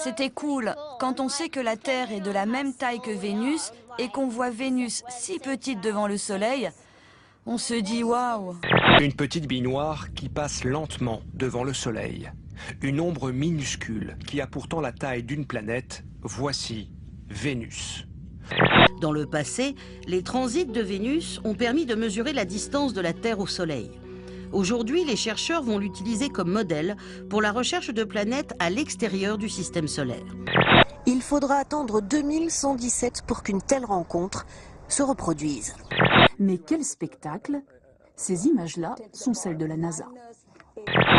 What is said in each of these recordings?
C'était cool quand on sait que la Terre est de la même taille que Vénus et qu'on voit Vénus si petite devant le Soleil. On se dit waouh. Une petite bille noire qui passe lentement devant le Soleil. Une ombre minuscule qui a pourtant la taille d'une planète. Voici Vénus. Dans le passé, les transits de Vénus ont permis de mesurer la distance de la Terre au Soleil. Aujourd'hui, les chercheurs vont l'utiliser comme modèle pour la recherche de planètes à l'extérieur du système solaire. Il faudra attendre 2117 pour qu'une telle rencontre se reproduise. Mais quel spectacle! Ces images-là sont celles de la NASA.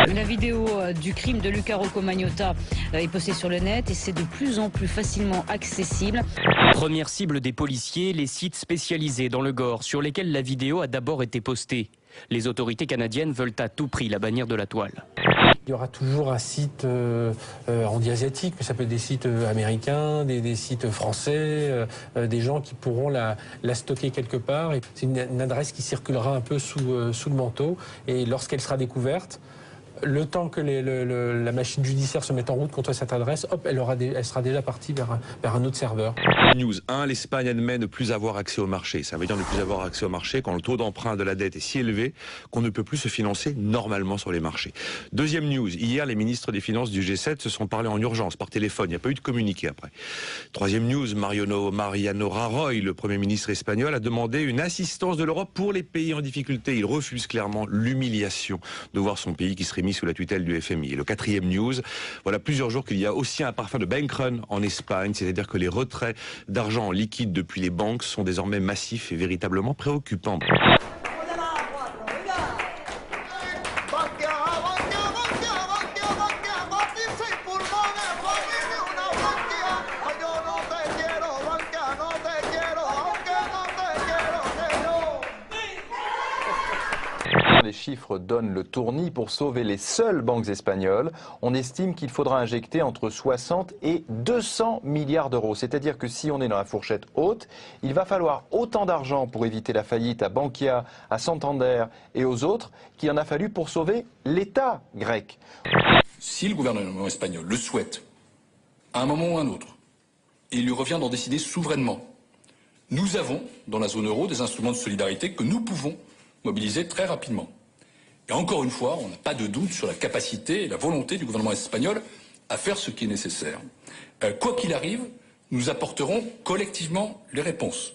La vidéo du crime de Luca Rocco Magnotta est postée sur le net et c'est de plus en plus facilement accessible. Première cible des policiers, les sites spécialisés dans le gore sur lesquels la vidéo a d'abord été postée. Les autorités canadiennes veulent à tout prix la bannir de la toile. Il y aura toujours un site asiatique, mais ça peut être des sites américains, des sites français, des gens qui pourront la stocker quelque part. C'est une adresse qui circulera un peu sous le manteau et lorsqu'elle sera découverte, le temps que la machine judiciaire se mette en route contre cette adresse, hop, elle sera déjà partie vers un autre serveur. News 1, l'Espagne admet ne plus avoir accès au marché. Ça veut dire ne plus avoir accès au marché quand le taux d'emprunt de la dette est si élevé qu'on ne peut plus se financer normalement sur les marchés. Deuxième news, hier les ministres des Finances du G7 se sont parlé en urgence par téléphone. Il n'y a pas eu de communiqué après. Troisième news, Mariano Rajoy, le Premier ministre espagnol, a demandé une assistance de l'Europe pour les pays en difficulté. Il refuse clairement l'humiliation de voir son pays qui serait mis sous la tutelle du FMI. Et le quatrième news, voilà plusieurs jours qu'il y a aussi un parfum de bank run en Espagne, c'est-à-dire que les retraits d'argent en liquide depuis les banques sont désormais massifs et véritablement préoccupants. Les chiffres donnent le tournis. Pour sauver les seules banques espagnoles, on estime qu'il faudra injecter entre 60 et 200 milliards d'euros. C'est-à-dire que si on est dans la fourchette haute, il va falloir autant d'argent pour éviter la faillite à Bankia, à Santander et aux autres qu'il en a fallu pour sauver l'État grec. Si le gouvernement espagnol le souhaite, à un moment ou à un autre, il lui revient d'en décider souverainement. Nous avons, dans la zone euro, des instruments de solidarité que nous pouvons mobiliser très rapidement. Et encore une fois, on n'a pas de doute sur la capacité et la volonté du gouvernement espagnol à faire ce qui est nécessaire. Quoi qu'il arrive, nous apporterons collectivement les réponses.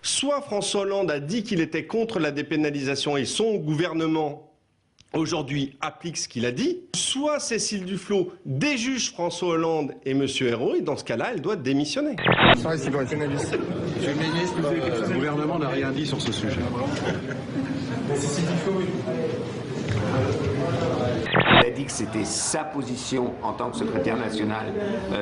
Soit François Hollande a dit qu'il était contre la dépénalisation et son gouvernement aujourd'hui applique ce qu'il a dit, soit Cécile Duflot déjuge François Hollande et M. Ayrault, et dans ce cas-là, elle doit démissionner. Monsieur le ministre, le gouvernement n'a rien dit sur ce sujet. Elle a dit que c'était sa position en tant que secrétaire national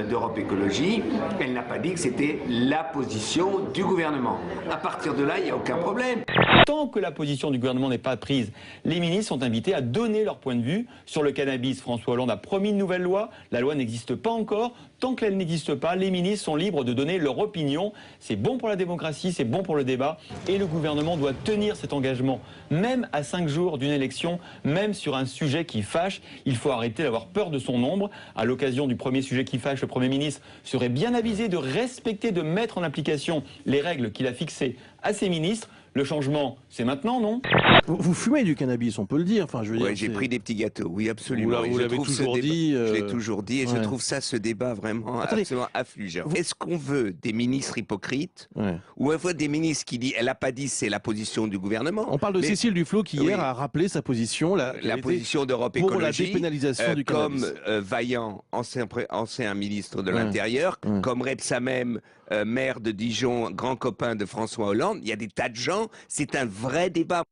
d'Europe Écologie. Elle n'a pas dit que c'était la position du gouvernement. À partir de là, il n'y a aucun problème. Tant que la position du gouvernement n'est pas prise, les ministres sont invités à donner leur point de vue sur le cannabis. François Hollande a promis une nouvelle loi. La loi n'existe pas encore. Tant qu'elle n'existe pas, les ministres sont libres de donner leur opinion. C'est bon pour la démocratie, c'est bon pour le débat. Et le gouvernement doit tenir cet engagement, même à 5 jours d'une élection, même sur un sujet qui fâche. Il faut arrêter d'avoir peur de son ombre. À l'occasion du premier sujet qui fâche, le Premier ministre serait bien avisé de respecter, de mettre en application les règles qu'il a fixées à ses ministres. Le changement, c'est maintenant, non? Vous fumez du cannabis, on peut le dire. Enfin, je veux dire, j'ai pris des petits gâteaux, oui, absolument. Vous l'avez toujours dit. Je l'ai toujours dit, et je trouve ça, ce débat, vraiment absolument affligeant. Est-ce qu'on veut des ministres hypocrites, ou on veut des ministres qui disent, elle n'a pas dit, c'est la position du gouvernement? On parle de Cécile Duflot qui, hier, a rappelé sa position. La position d'Europe Écologie. Pour la dépénalisation du cannabis. Comme Vaillant, ancien ministre de l'Intérieur, comme Rebsamen, maire de Dijon, grand copain de François Hollande. Il y a des tas de gens, c'est un vrai débat.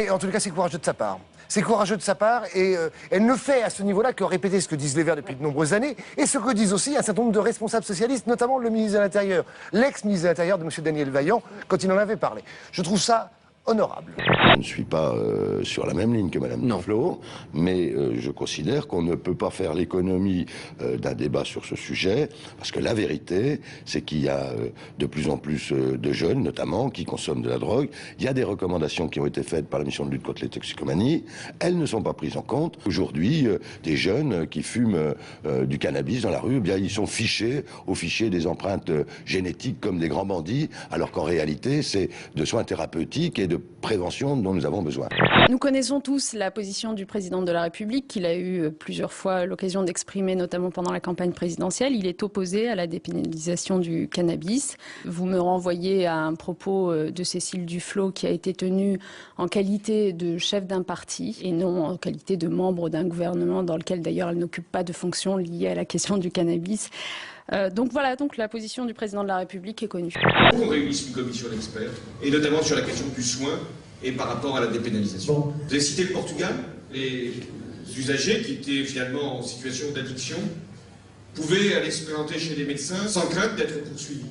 Et en tout cas, c'est courageux de sa part. C'est courageux de sa part et elle ne fait à ce niveau-là que répéter ce que disent les Verts depuis de nombreuses années et ce que disent aussi un certain nombre de responsables socialistes, notamment le ministre de l'Intérieur, l'ex-ministre de l'Intérieur de M. Daniel Vaillant, quand il en avait parlé. Je trouve ça honorable. Je ne suis pas sur la même ligne que Mme Duflot, mais je considère qu'on ne peut pas faire l'économie d'un débat sur ce sujet, parce que la vérité, c'est qu'il y a de plus en plus de jeunes, notamment, qui consomment de la drogue. Il y a des recommandations qui ont été faites par la mission de lutte contre les toxicomanies. Elles ne sont pas prises en compte. Aujourd'hui, des jeunes qui fument du cannabis dans la rue, eh bien, ils sont fichés au fichier des empreintes génétiques comme des grands bandits, alors qu'en réalité, c'est de soins thérapeutiques et de prévention dont nous avons besoin. Nous connaissons tous la position du président de la République, qu'il a eu plusieurs fois l'occasion d'exprimer, notamment pendant la campagne présidentielle. Il est opposé à la dépénalisation du cannabis. Vous me renvoyez à un propos de Cécile Duflot qui a été tenu en qualité de chef d'un parti et non en qualité de membre d'un gouvernement dans lequel d'ailleurs elle n'occupe pas de fonction liée à la question du cannabis. Donc voilà, donc la position du président de la République est connue. On réunisse une commission d'experts, et notamment sur la question du soin et par rapport à la dépénalisation. Bon. Vous avez cité le Portugal, les usagers qui étaient finalement en situation d'addiction pouvaient aller se présenter chez des médecins sans crainte d'être poursuivis.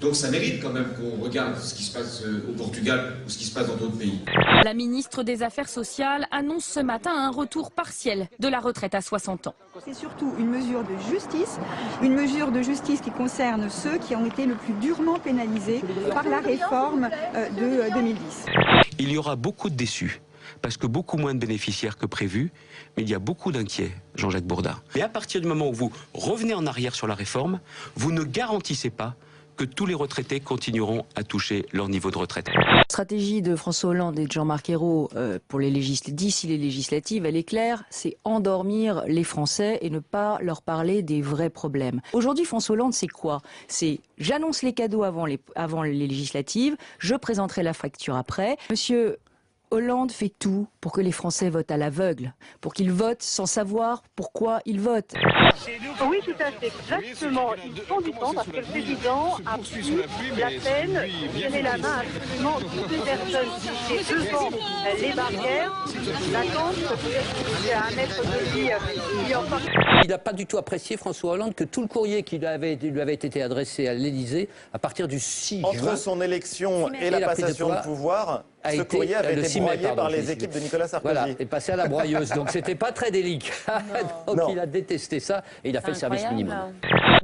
Donc ça mérite quand même qu'on regarde ce qui se passe au Portugal ou ce qui se passe dans d'autres pays. La ministre des Affaires sociales annonce ce matin un retour partiel de la retraite à 60 ans. C'est surtout une mesure de justice qui concerne ceux qui ont été le plus durement pénalisés par la réforme de 2010. Il y aura beaucoup de déçus, parce que beaucoup moins de bénéficiaires que prévu, mais il y a beaucoup d'inquiets, Jean-Jacques Bourdin. Et à partir du moment où vous revenez en arrière sur la réforme, vous ne garantissez pas que tous les retraités continueront à toucher leur niveau de retraite. La stratégie de François Hollande et de Jean-Marc Ayrault pour d'ici les législatives, elle est claire, c'est endormir les Français et ne pas leur parler des vrais problèmes. Aujourd'hui, François Hollande, c'est quoi? C'est j'annonce les cadeaux avant les législatives, je présenterai la facture après. Monsieur Hollande fait tout pour que les Français votent à l'aveugle, pour qu'ils votent sans savoir pourquoi ils votent. Oui, tout à fait, exactement. Ils font du temps parce que le président a pris la peine de donner la main à absolument toutes les personnes qui étaient devant les barrières, d'attente, à un mètre de vie. Il n'a pas du tout apprécié, François Hollande, que tout le courrier qui lui avait été adressé à l'Élysée, à partir du 6 juin... Entre son élection et la passation de pouvoir, ce courrier avait été broyé par les équipes de Nicolas Sarkozy. Voilà, et passé à la broyeuse. Donc c'était pas très délicat. Donc il a détesté ça et il a fait le service minimum.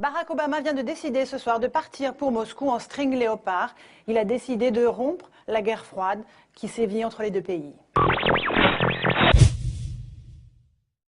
Barack Obama vient de décider ce soir de partir pour Moscou en string léopard. Il a décidé de rompre la guerre froide qui sévit entre les deux pays.